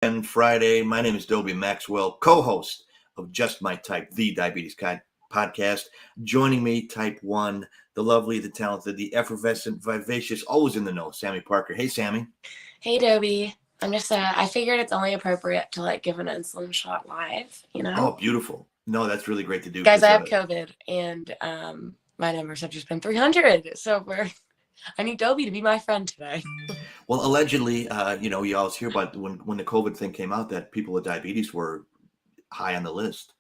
And Friday. My name is Dobie Maxwell, co-host of Just My Type, the Diabetes Podcast. Joining me, Type 1, the lovely, the talented, the effervescent, vivacious, always in the know, Sami Parker. Hey, Sami. Hey, Dobie. I figured it's only appropriate to give an insulin shot live, Oh, beautiful. No, that's really great to do. Guys, I have COVID and my numbers have just been 300. So I need Dobie to be my friend today. Well, allegedly, you always hear about when the COVID thing came out that people with diabetes were high on the list.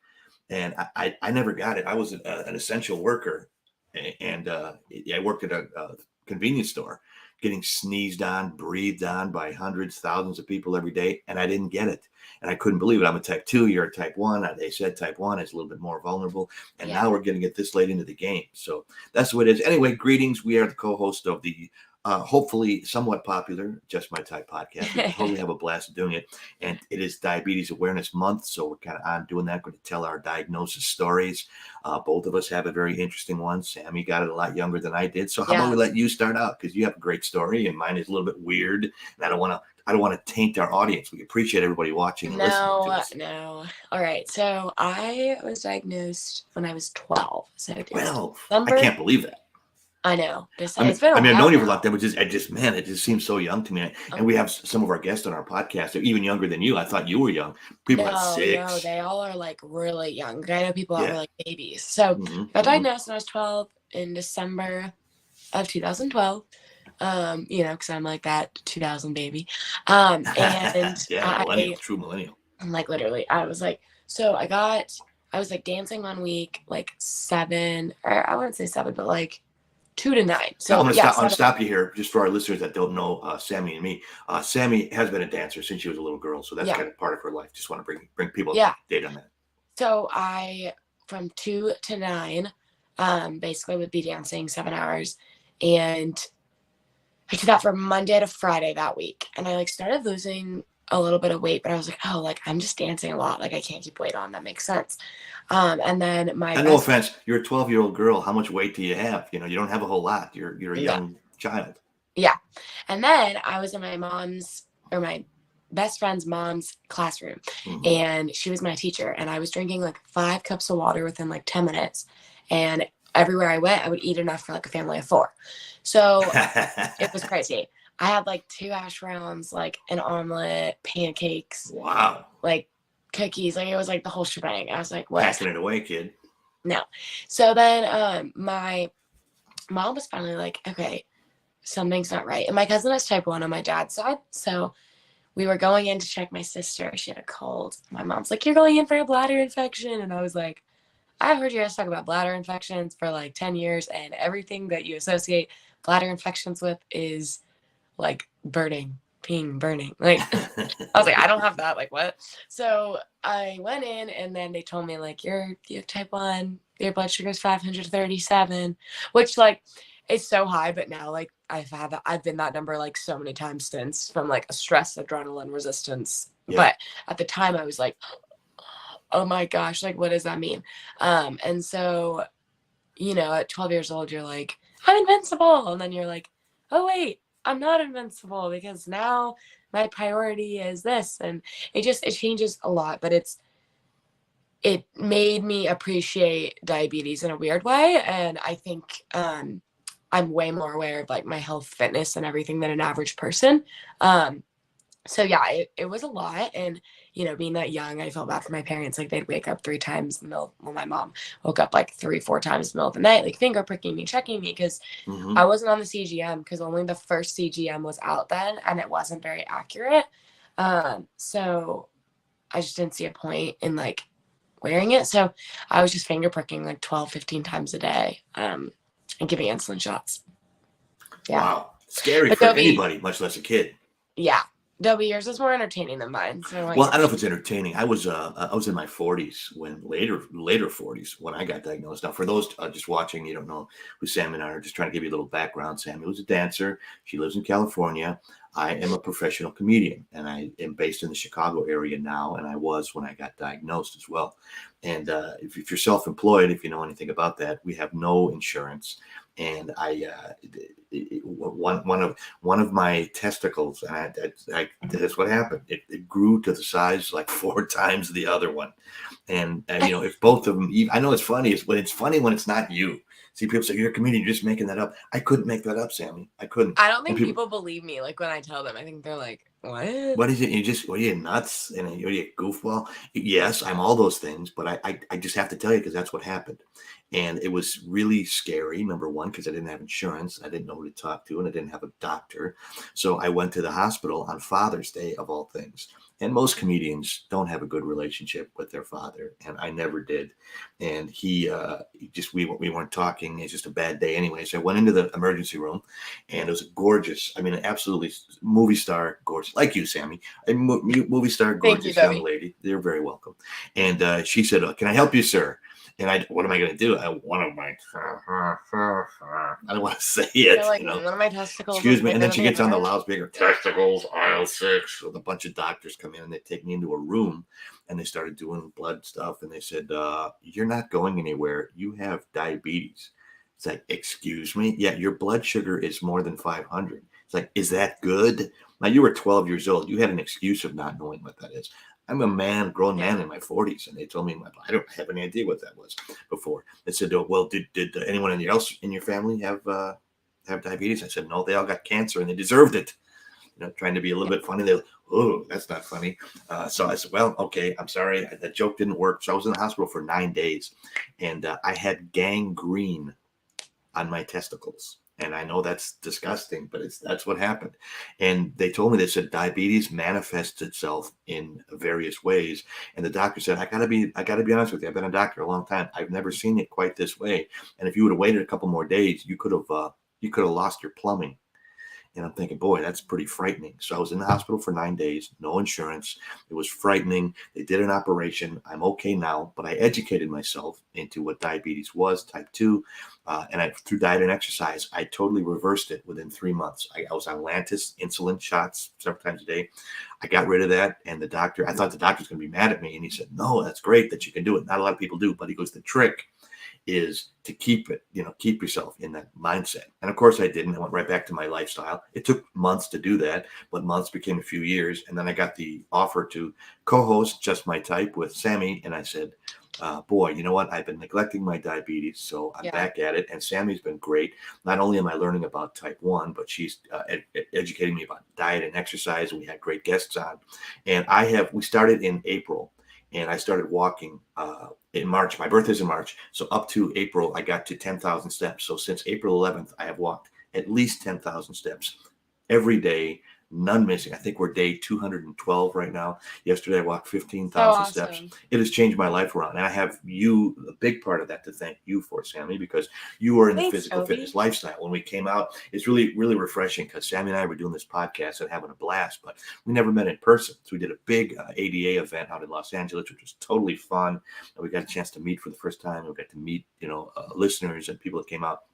And I never got it. I was an essential worker, and I worked at a convenience store, getting sneezed on, breathed on by hundreds, thousands of people every day, and I didn't get it. And I couldn't believe it. I'm a type 2, you're a type 1. They said type 1 is a little bit more vulnerable, and now we're getting it this late into the game. So that's what it is. Anyway, greetings. We are the co-host of the hopefully somewhat popular Just My Type podcast. We totally have a blast doing it. And it is Diabetes Awareness Month, so we're kind of on doing that. We're going to tell our diagnosis stories. Both of us have a very interesting one. Sami got it a lot younger than I did. So how about we let you start out? Because you have a great story, and mine is a little bit weird. And I don't want to taint our audience. We appreciate everybody watching and listening to us. No. All right. So I was diagnosed when I was 12. So 12. I can't believe that. I know. It's been I've known you for a long time, but it just seems so young to me. And we have some of our guests on our podcast are even younger than you. I thought you were young. People at 6. No, they all are really young. I know people that were babies. So I got diagnosed when I was 12 in December of 2012. Because I'm that 2000 baby. And millennial, true millennial. Literally, I was dancing 1 week, 7, or I wouldn't say 7, but 2 to 9. So I'm gonna stop you here just for our listeners that don't know Sami and me. Sami has been a dancer since she was a little girl, so that's kind of part of her life. Just want to bring people up to date on that. So I, from 2 to 9, basically would be dancing 7 hours, and I did that from Monday to Friday that week, and I started losing a little bit of weight, but I was I'm just dancing a lot. I can't keep weight on. That makes sense. And then no offense, you're a 12-year-old girl. How much weight do you have? You don't have a whole lot. You're a young child. Yeah. And then I was in my best friend's mom's classroom, and she was my teacher, and I was drinking 5 cups of water within 10 minutes. And everywhere I went, I would eat enough for a family of 4. So it was crazy. I had 2 hash browns, an omelet, pancakes. Wow. Cookies. It was the whole shebang. I was what? Packing it away, kid. No. So then my mom was finally okay, something's not right. And my cousin has type 1 on my dad's side. So we were going in to check my sister. She had a cold. My mom's you're going in for a bladder infection. And I was I've heard you guys talk about bladder infections for 10 years, and everything that you associate bladder infections with is burning. Burning. I was I don't have that. What? So I went in, and then they told me you have type 1, your blood sugar is 537, which it's so high, but now I've been that number so many times since, from a stress adrenaline resistance. Yeah. But at the time I was oh my gosh, what does that mean? And so, at 12 years old, you're I'm invincible. And then you're oh wait, I'm not invincible, because now my priority is this. And it changes a lot, but it made me appreciate diabetes in a weird way. And I think I'm way more aware of my health, fitness, and everything than an average person. So yeah, it was a lot. And, being that young, I felt bad for my parents. They'd wake up 3 times in the middle. Well, my mom woke up 3-4 times in the middle of the night, finger pricking me, checking me, because I wasn't on the CGM, because only the first CGM was out then, and it wasn't very accurate. So I just didn't see a point in wearing it. So I was just finger pricking 12-15 times a day, and giving insulin shots. Yeah. Wow. Scary for anybody, much less a kid. Yeah. Dobie, yours is more entertaining than mine. So well, I don't know if it's entertaining. I was in my 40s later 40s when I got diagnosed. Now, for those just watching, you don't know who Sami and I are, just trying to give you a little background. Sami was a dancer. She lives in California. I am a professional comedian, and I am based in the Chicago area now, and I was when I got diagnosed as well. And if you're self-employed, if you know anything about that, we have no insurance. And one of my testicles, and that's what happened. It grew to the size like 4 times the other one. And if both of them, I know it's funny, but it's funny when it's not you. See, people say you're a comedian, you're just making that up. I couldn't make that up, Sammy. I couldn't. I don't think people believe me. Like when I tell them, I think they're like, "What? What is it? What are you, nuts? And are you a goofball?" Yes, I'm all those things, but I just have to tell you because that's what happened. And it was really scary, number one, because I didn't have insurance. I didn't know who to talk to, and I didn't have a doctor. So I went to the hospital on Father's Day, of all things. And most comedians don't have a good relationship with their father, and I never did. And we weren't talking. It's just a bad day anyway. So I went into the emergency room, and it was a gorgeous, I mean, absolutely movie star, gorgeous, like you, Sammy, a movie star, gorgeous young lady. You're very welcome. And she said, "Can I help you, sir?" And what am I going to do? I don't want to say it. Like, one of my testicles. Excuse me. And then she gets on the loudspeaker, testicles, aisle 6. With a bunch of doctors come in and they take me into a room and they started doing blood stuff. And they said, "You're not going anywhere. You have diabetes." It's like, excuse me? Yeah, your blood sugar is more than 500. It's like, is that good? Now, you were 12 years old. You had an excuse of not knowing what that is. I'm a grown man in my 40s, and they told me I don't have any idea what that was before. They said, "Oh, well, did anyone else in your family have diabetes?" I said, "No, they all got cancer, and they deserved it." Trying to be a little bit funny. They're like, "Oh, that's not funny." So I said, "Well, okay, I'm sorry. That joke didn't work." So I was in the hospital for 9 days, and I had gangrene on my testicles. And I know that's disgusting, but that's what happened. And they told me, they said diabetes manifests itself in various ways. And the doctor said, I gotta be honest with you. I've been a doctor a long time. I've never seen it quite this way. And if you would have waited a couple more days, you could have lost your plumbing. And I'm thinking, boy, that's pretty frightening. So I was in the hospital for 9 days, no insurance. It was frightening. They did an operation. I'm okay now, but I educated myself into what diabetes was, type 2. And through diet and exercise, I totally reversed it within 3 months. I was on Lantus insulin shots several times a day. I got rid of that. And I thought the doctor was going to be mad at me. And he said, "No, that's great that you can do it. Not a lot of people do." But he goes, "The trick is to keep yourself in that mindset." And of course I didn't. I went right back to my lifestyle. It took months to do that, but months became a few years. And then I got the offer to co-host Just My Type with Sami. And I said, boy, you know what? I've been neglecting my diabetes, so I'm back at it. And Sammy's been great. Not only am I learning about type 1, but she's educating me about diet and exercise. And we had great guests on. And we started in April. And I started walking in March. My birthday's in March. So up to April, I got to 10,000 steps. So since April 11th, I have walked at least 10,000 steps every day, none missing. I think we're day 212 right now. Yesterday, I walked 15,000 steps. It has changed my life around. And I have you, a big part of that, to thank you for, Sami, because you are in the physical fitness lifestyle. When we came out, it's really, really refreshing because Sami and I were doing this podcast and having a blast, but we never met in person. So we did a big ADA event out in Los Angeles, which was totally fun. And we got a chance to meet for the first time. We got to meet, listeners and people that came out.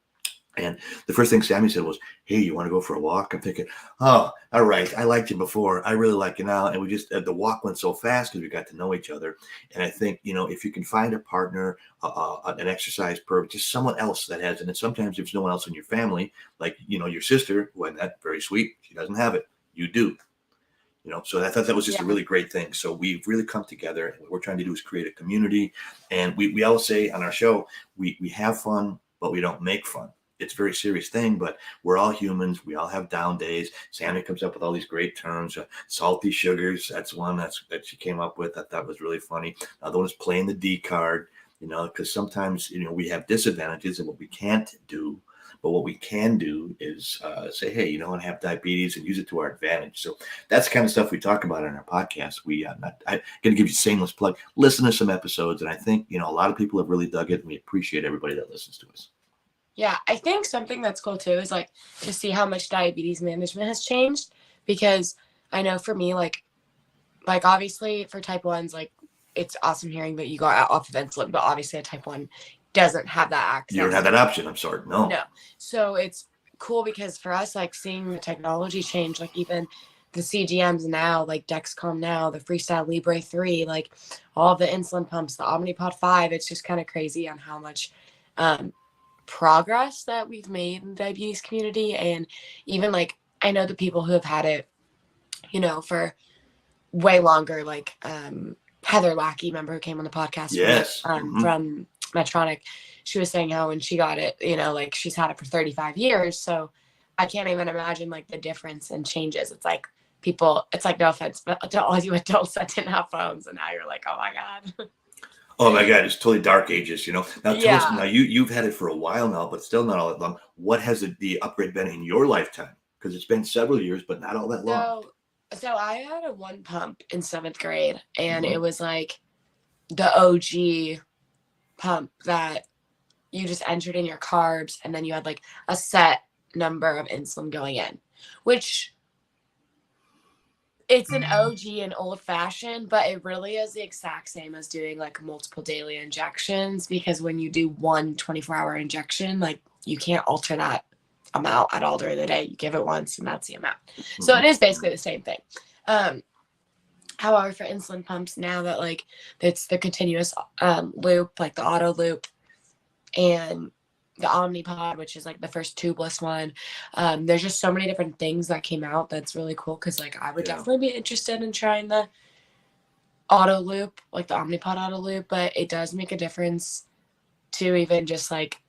And the first thing Sami said was, "Hey, you want to go for a walk?" I'm thinking, "Oh, all right. I liked you before. I really like you now." And we just, the walk went so fast because we got to know each other. And I think, if you can find a partner, an exercise per, just someone else that has it. And sometimes if there's no one else in your family, like, your sister, who had that, very sweet, she doesn't have it. You do. So I thought that was just a really great thing. So we've really come together, and what we're trying to do is create a community. And we all say on our show, we have fun, but we don't make fun. It's a very serious thing, but we're all humans. We all have down days. Sami comes up with all these great terms. Salty sugars, that's one that she came up with. I thought was really funny. Another one is playing the D card, because sometimes, we have disadvantages and what we can't do. But what we can do is say, hey, I have diabetes, and use it to our advantage. So that's the kind of stuff we talk about on our podcast. I'm going to give you a shameless plug. Listen to some episodes, and I think, a lot of people have really dug it, and we appreciate everybody that listens to us. Yeah, I think something that's cool too is like to see how much diabetes management has changed, because I know for me, like obviously for type 1s, like it's awesome hearing that you got off of insulin, but obviously a type 1 doesn't have that access. You don't have that option. I'm sorry. No. So it's cool because for us, like seeing the technology change, like even the CGMs now, like Dexcom now, the Freestyle Libre 3, like all the insulin pumps, the Omnipod 5, it's just kind of crazy on how much progress that we've made in the diabetes community. And even like, I know the people who have had it, you know, for way longer, like Heather Lackey, remember, who came on the podcast Yes. from Medtronic. She was saying how when she got it, you know, like she's had it for 35 years. So I can't even imagine like the difference and changes. It's like people, it's like, no offense, but to all you adults that didn't have phones, and now you're like, oh my God. Oh my God, it's totally dark ages, you know. Now tell us, Yeah. now you've had it for a while now, but still not all that long. What has the upgrade been in your lifetime? Because it's been several years, but not all that long. So I had a one pump in 7th grade, and Mhm. it was like the OG pump that you just entered in your carbs, and then you had like a set number of insulin going in, which it's an OG and old fashioned, but it really is the exact same as doing like multiple daily injections, because when you do one 24-hour injection, like you can't alter that amount at all during the day. You give it once and that's the amount. So it is basically the same thing. However, for insulin pumps now that like it's the continuous loop, like the auto loop, and the Omnipod, which is like the first tubeless one. There's just so many different things that came out that's really cool, because like I would definitely be interested in trying the auto loop, like the Omnipod auto loop, but it does make a difference to even just like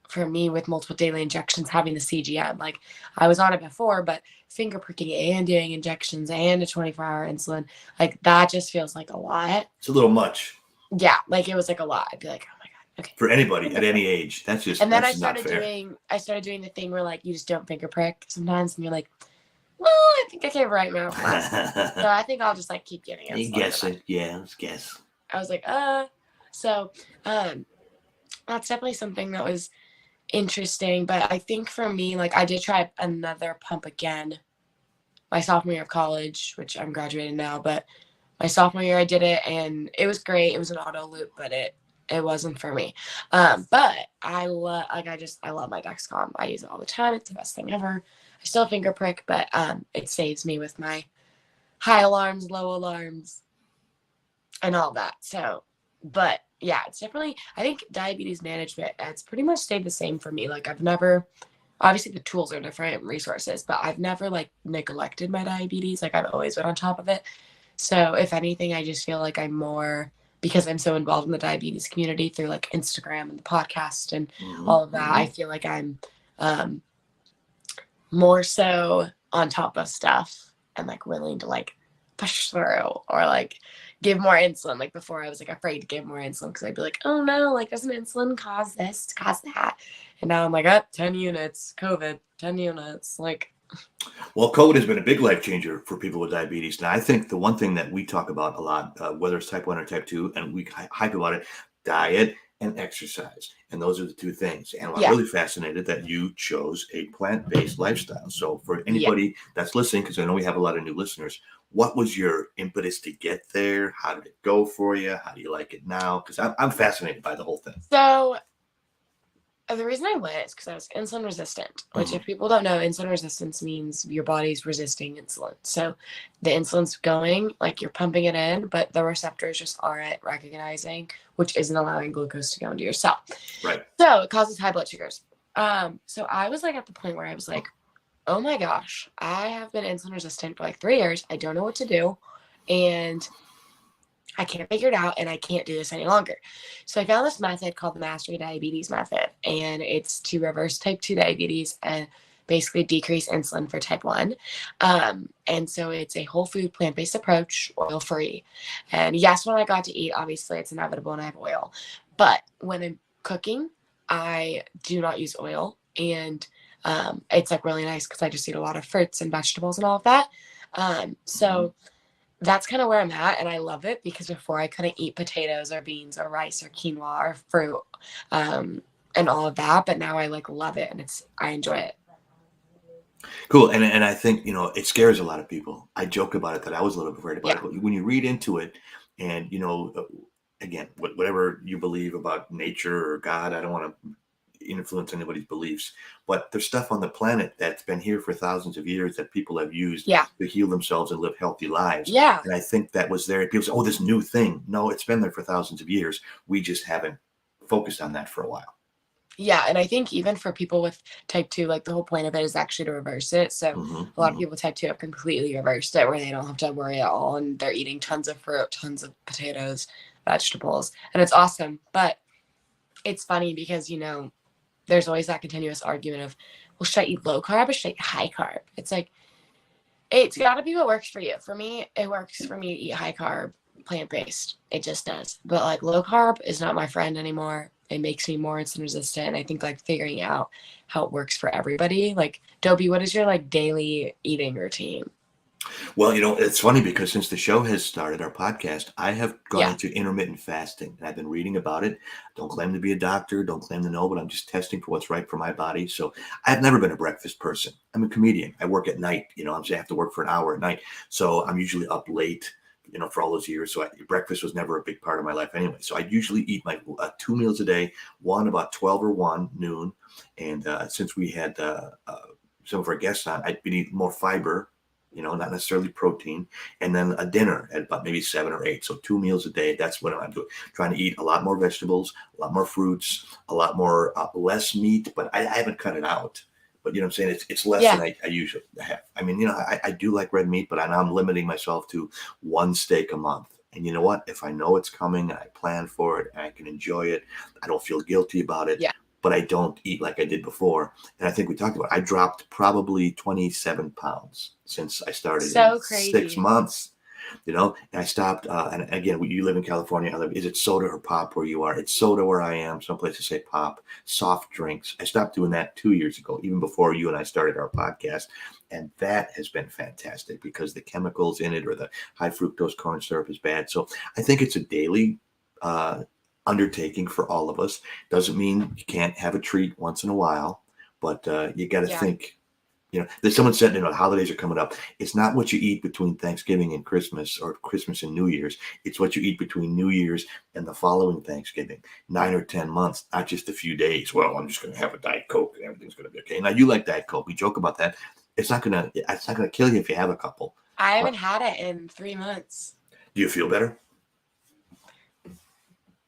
for me with multiple daily injections having the CGM. Like I was on it before, but finger pricking and doing injections and a 24-hour insulin, like that just feels like a lot. It's a little much. Yeah, like it was like a lot. I'd be like, oh my God. Okay. For anybody at any age. That's just, And then that's not fair. I started doing the thing where like you just don't finger prick sometimes, and you're like, well, I think I came right now. So I think I'll just like keep giving it. You guess it. Yeah, let's guess. I was like, so that's definitely something that was interesting. But I think for me, like I did try another pump again my sophomore year of college, which I'm graduating now, but my sophomore year I did it and it was great. It was an auto loop, but it wasn't for me. But I love I love my Dexcom. I use it all the time. It's the best thing ever. I still finger prick, but it saves me with my high alarms, low alarms, and all that. So, but yeah, it's definitely, I think diabetes management, it's pretty much stayed the same for me. Like I've never, obviously the tools are different, resources, but I've never like neglected my diabetes. Like I've always been on top of it. So if anything, I just feel like I'm more, because I'm so involved in the diabetes community through like Instagram and the podcast and all of that, I feel like I'm more so on top of stuff and like willing to like push through or like give more insulin. Like before I was like afraid to give more insulin because I'd be like, oh no, like doesn't insulin cause this, cause that? And now I'm like, 10 units, COVID, 10 units. Like, well, COVID has been a big life changer for people with diabetes. Now, I think the one thing that we talk about a lot, whether it's type 1 or type 2, and we hype about it, diet and exercise. And those are the two things. And I'm really fascinated that you chose a plant-based lifestyle. So for anybody that's listening, because I know we have a lot of new listeners, what was your impetus to get there? How did it go for you? How do you like it now? Because I'm fascinated by the whole thing. So the reason I went is because I was insulin resistant, which if people don't know, insulin resistance means your body's resisting insulin. So the insulin's going, like you're pumping it in, but the receptors just aren't recognizing, which isn't allowing glucose to go into your cell. Right. So it causes high blood sugars. So I was like at the point where I was like, oh my gosh, I have been insulin resistant for like 3 years. I don't know what to do. And I can't figure it out and I can't do this any longer. So I found this method called the Mastery Diabetes Method, and it's to reverse type 2 diabetes and basically decrease insulin for type 1. And so it's a whole food plant-based approach, oil-free. And yes, when I got to eat, obviously it's inevitable and I have oil. But when I'm cooking, I do not use oil. And it's like really nice because I just eat a lot of fruits and vegetables and all of that. So that's kind of where I'm at, and I love it because before I couldn't eat potatoes or beans or rice or quinoa or fruit and all of that, but now I like love it and I enjoy it. Cool. And I think, you know, it scares a lot of people. I joke about it that I was a little bit afraid about it, but when you read into it and, you know, again, whatever you believe about nature or God, I don't want to influence anybody's beliefs, but there's stuff on the planet that's been here for thousands of years that people have used Yeah. to heal themselves and live healthy lives. Yeah. And I think that was there. People say, oh, this new thing. No, it's been there for thousands of years. We just haven't focused on that for a while. Yeah, and I think even for people with type 2, like the whole point of it is actually to reverse it. So a lot of people with type 2 have completely reversed it, where they don't have to worry at all, and they're eating tons of fruit, tons of potatoes, vegetables, and it's awesome. But it's funny because, you know, there's always that continuous argument of, well, should I eat low carb or should I eat high carb? It's like, it's got to be what works for you. For me, it works for me to eat high carb, plant-based. It just does. But like low carb is not my friend anymore. It makes me more insulin resistant. And I think like figuring out how it works for everybody. Like, Dobie, what is your like daily eating routine? Well, you know, it's funny because since the show has started, our podcast, I have gone into intermittent fasting, and I've been reading about it. Don't claim to be a doctor, don't claim to know, but I'm just testing for what's right for my body. So I've never been a breakfast person. I'm a comedian. I work at night. You know, I have to work for an hour at night. So I'm usually up late, you know, for all those years. So breakfast was never a big part of my life anyway. So I usually eat my 2 meals a day, one about 12 or 1 noon. And since we had some of our guests on, I'd been eating more fiber, you know, not necessarily protein, and then a dinner at about maybe 7 or 8. So 2 meals a day. That's what I'm doing. Trying to eat a lot more vegetables, a lot more fruits, a lot more less meat, but I haven't cut it out. But you know what I'm saying? It's less than I usually have. I mean, you know, I do like red meat, but I'm limiting myself to 1 steak a month. And you know what? If I know it's coming and I plan for it and I can enjoy it, I don't feel guilty about it. Yeah. But I don't eat like I did before. And I think we talked about it. I dropped probably 27 pounds since I started So in crazy. 6 months, you know, and I stopped. And again, you live in California. Is it soda or pop where you are? It's soda where I am. Some places say pop. Soft drinks. I stopped doing that 2 years ago, even before you and I started our podcast. And that has been fantastic because the chemicals in it or the high fructose corn syrup is bad. So I think it's a daily undertaking for all of us. Doesn't mean you can't have a treat once in a while, but you got to think, you know, there's someone said, you know, the holidays are coming up. It's not what you eat between Thanksgiving and Christmas or Christmas and New Year's. It's what you eat between New Year's and the following Thanksgiving, 9 or 10 months, not just a few days. Well, I'm just going to have a Diet Coke and everything's going to be okay. Now you like Diet Coke. We joke about that. It's not going to kill you if you have a couple. I haven't had it in 3 months. Do you feel better?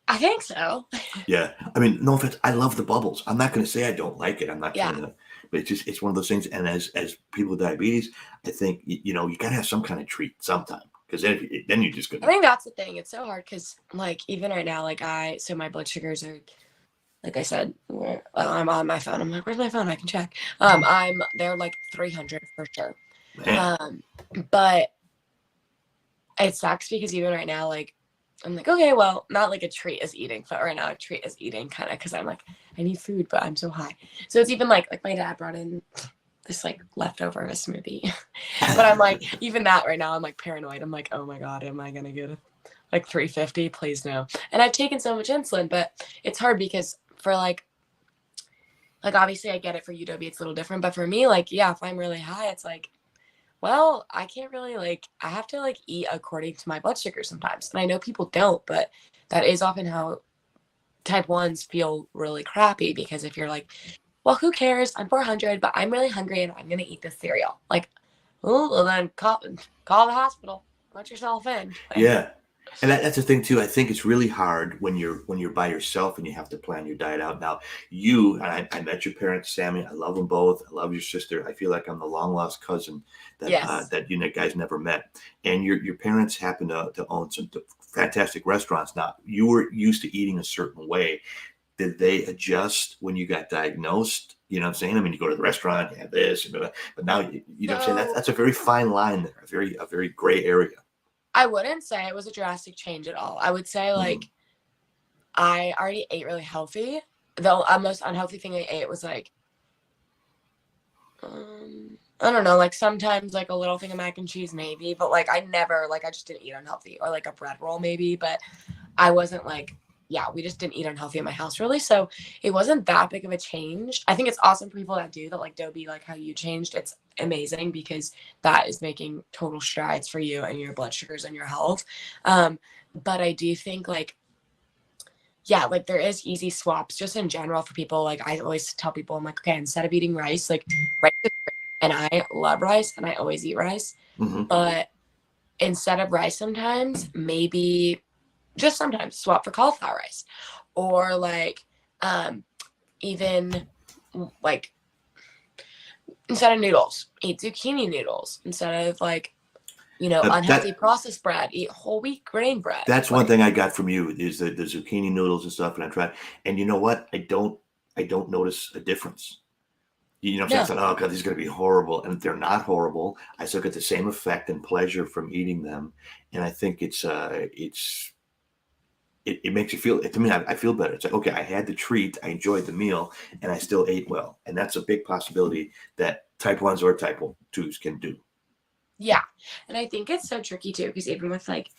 I think so. Yeah. I mean, no offense. I love the bubbles. I'm not going to say I don't like it. I'm not trying to, but it's one of those things. And as people with diabetes, I think, you know, you got to have some kind of treat sometime because then you're just going to. I think that's the thing. It's so hard because like even right now, like so my blood sugars are, like I said, I'm on my phone. I'm like, where's my phone? I can check. They're like 300 for sure. Man. But it sucks because even right now, like, I'm like, okay, well, not like a treat is eating, but right now a treat is eating kind of because I'm like, I need food, but I'm so high. So it's even like my dad brought in this like leftover of a smoothie. But I'm like, even that right now, I'm like paranoid. I'm like, oh my God, am I going to get like 350? Please no. And I've taken so much insulin, but it's hard because for like obviously I get it for you, Dobie, it's a little different. But for me, like, yeah, if I'm really high, it's like, well, I can't really I have to eat according to my blood sugar sometimes. And I know people don't, but that is often how type 1s feel really crappy because if you're like, well, who cares? I'm 400, but I'm really hungry and I'm going to eat this cereal. Like, oh, well then call the hospital. Let yourself in. Yeah. And that's the thing too. I think it's really hard when you're by yourself and you have to plan your diet out. Now, I met your parents, Sami. I love them both. I love your sister. I feel like I'm the long lost cousin that you guys never met. And your parents happen to own some fantastic restaurants. Now, you were used to eating a certain way. Did they adjust when you got diagnosed? You know what I'm saying? I mean, you go to the restaurant, you have this, but now you know what I'm saying. That's a very fine line there, a very gray area. I wouldn't say it was a drastic change at all. I would say I already ate really healthy. The most unhealthy thing I ate was I don't know, sometimes a little thing of mac and cheese maybe, but I never I just didn't eat unhealthy or a bread roll maybe, but I wasn't we just didn't eat unhealthy in my house really. So it wasn't that big of a change. I think it's awesome for people that do that, Dobie, how you changed. It's amazing because that is making total strides for you and your blood sugars and your health. But I do think yeah, like there is easy swaps just in general for people. Like I always tell people, I'm like, okay, instead of eating rice, like rice is great, and I love rice and I always eat rice. Mm-hmm. But instead of rice sometimes, maybe just sometimes swap for cauliflower rice. Or like even like instead of noodles, eat zucchini noodles. Instead of like, unhealthy That processed bread, eat whole wheat grain bread. that's one Like, thing I got from you is the zucchini noodles and stuff, and I tried. And you know what? I don't notice a difference. You know what I'm no, saying? I thought, oh god, these are going to be horrible, and they're not horrible. I still get the same effect and pleasure from eating them, and I think it makes you feel. To me, I feel better. It's like, okay, I had the treat, I enjoyed the meal, and I still ate well, and that's a big possibility that type ones or type twos can do. yeah. And I think it's so tricky too, because even with like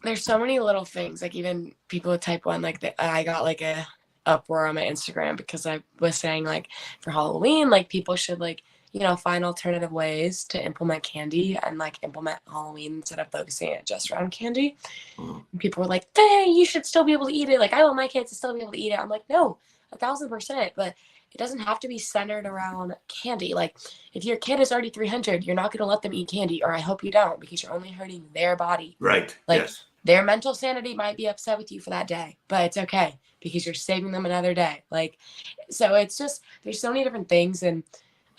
there's so many little things, like even people with type 1, like I got like a uproar on my Instagram because I was saying like for Halloween, like people should like, find alternative ways to implement candy and like implement Halloween instead of focusing it just around candy. Mhm. And people were like, hey, you should still be able to eat it. Like I want my kids to still be able to eat it. I'm like, no, 1,000%. But it doesn't have to be centered around candy. Like if your kid is already 300, you're not going to let them eat candy, or I hope you don't, because you're only hurting their body. Right? Like Yes. their mental sanity might be upset with you for that day, but it's okay because you're saving them another day. Like, so it's just, there's so many different things. And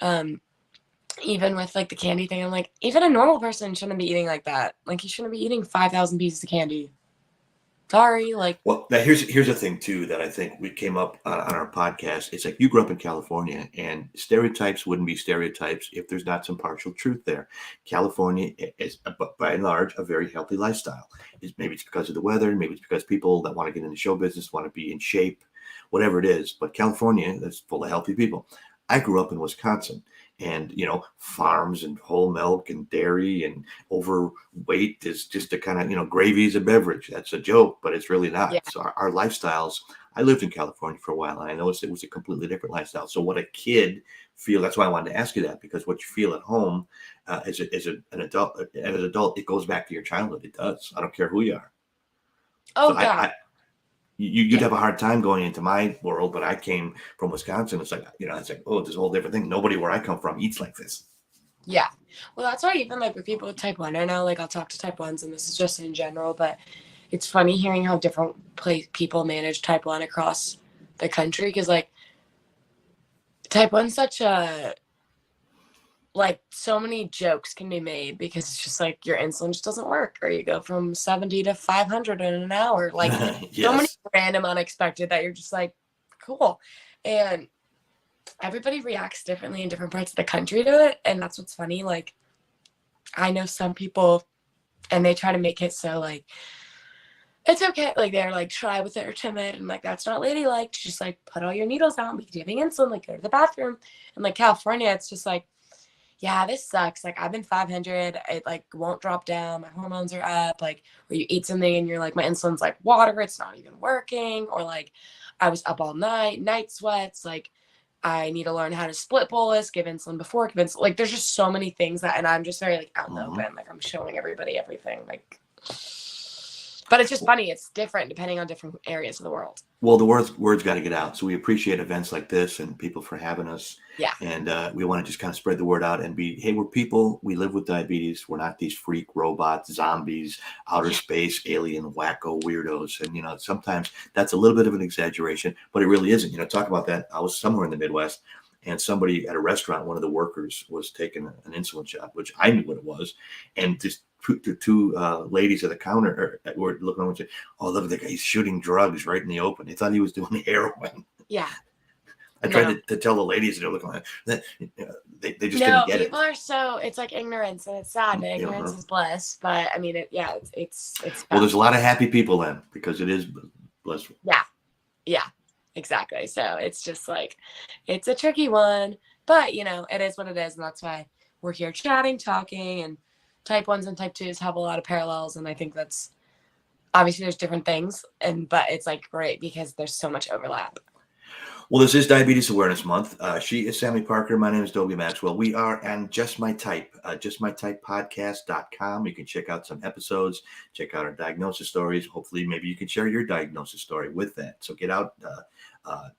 um, even with like the candy thing, I'm like, even a normal person shouldn't be eating like that. Like you shouldn't be eating 5,000 pieces of candy. Sorry. Like, Well, now here's the thing too that I think we came up on our podcast. It's like you grew up in California, and stereotypes wouldn't be stereotypes if there's not some partial truth there. California is, by and large, a very healthy lifestyle. Maybe it's because of the weather, maybe it's because people that want to get into show business want to be in shape, whatever it is. But California is full of healthy people. I grew up in Wisconsin, and farms and whole milk and dairy and overweight is just a kind of gravy is a beverage. That's a joke, but it's really yeah. not. So our lifestyles. I lived in California for a while, and I noticed it was a completely different lifestyle. So what a kid feel. That's why I wanted to ask you that, because what you feel at home an adult, as an adult, it goes back to your childhood. It does. I don't care who you are. So Oh, God. you'd Yeah. have a hard time going into my world, but I came from Wisconsin. It's like, it's like, oh, it's a whole different thing. Nobody where I come from eats like this. Yeah. Well, that's why even like with people with type 1, I know like I'll talk to type 1s, and this is just in general, but it's funny hearing how different people manage type 1 across the country. Because like type 1's such a, like so many jokes can be made because it's just like your insulin just doesn't work, or you go from 70 to 500 in an hour. Like so many Yes. random unexpected that you're just like, cool. And everybody reacts differently in different parts of the country to it. And that's what's funny. Like I know some people, and they try to make it so like it's okay. Like they're like shy with it or timid, and like that's not ladylike. Just like put all your needles down because you're having insulin. Like go to the bathroom. And like California, it's just like, yeah, this sucks. Like I've been 500. It like won't drop down. My hormones are up. Like, or you eat something and you're like, my insulin's like water. It's not even working. Or like, I was up all night, night sweats. Like, I need to learn how to split bolus, give insulin before, give insulin. Like, there's just so many things that, and I'm just very like out in the Mhm. open. Like, I'm showing everybody everything. Like, but it's just funny. It's different depending on different areas of the world. Well, the words got to get out. So we appreciate events like this and people for having us. Yeah. And we want to just kind of spread the word out and be, hey, we're people. We live with diabetes. We're not these freak robots, zombies, outer Yeah. space, alien, wacko weirdos. And sometimes that's a little bit of an exaggeration, but it really isn't. Talk about that. I was somewhere in the Midwest, and somebody at a restaurant, one of the workers was taking an insulin shot, which I knew what it was, and just two ladies at the counter were looking over and saying, "Oh, look at the guy! He's shooting drugs right in the open." They thought he was doing heroin. Yeah. I No. tried to tell the ladies that are looking at that they just No, didn't get it. people are so, it's like ignorance, and it's sad, but ignorance is bliss. But I mean, it's Well, there's a lot of happy people then, because it is blissful. yeah, yeah, exactly. So it's just like, it's a tricky one, but it is what it is, and that's why we're here chatting, talking, and type 1s and type 2s have a lot of parallels, and I think that's obviously there's different things, but it's like great because there's so much overlap. Well, this is Diabetes Awareness Month. She is Sami Parker. My name is Dobie Maxwell. We are on Just My Type, justmytypepodcast.com. You can check out some episodes, check out our diagnosis stories. Hopefully, maybe you can share your diagnosis story with that. So get out,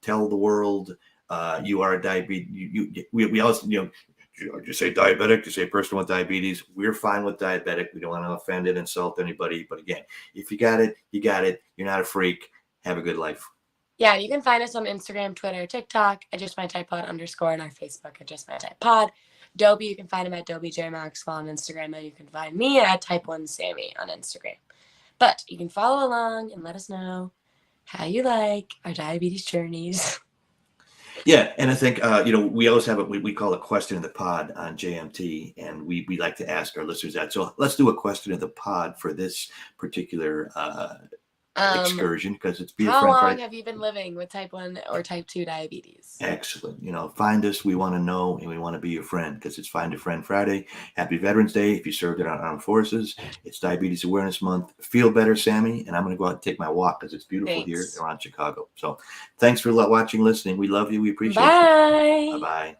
tell the world you are a diabetes. We always, you say diabetic, you say person with diabetes. We're fine with diabetic. We don't want to offend and insult anybody. But again, if you got it, you got it. You're not a freak. Have a good life. Yeah, you can find us on Instagram, Twitter, TikTok at Just My Type Pod _ and our Facebook at Just My Type Pod. Dobie, you can find him at Dobie J Maxwell on Instagram, and you can find me at Type 1 Sami on Instagram. But you can follow along and let us know how you like our diabetes journeys. Yeah, and I think we always have we call a question of the pod on JMT, and we like to ask our listeners that. So let's do a question of the pod for this particular excursion, because it's Be a How Friend long Friday. have you been living with type 1 or type 2 diabetes? Excellent. Find us. We want to know, and we want to be your friend, because it's Find a Friend Friday. Happy Veterans Day if you served in our armed forces. It's Diabetes Awareness Month. Feel better, Sami, and I'm going to go out and take my walk because it's beautiful here around Chicago. So thanks for watching, listening. We love you. We appreciate you. Bye. Bye-bye.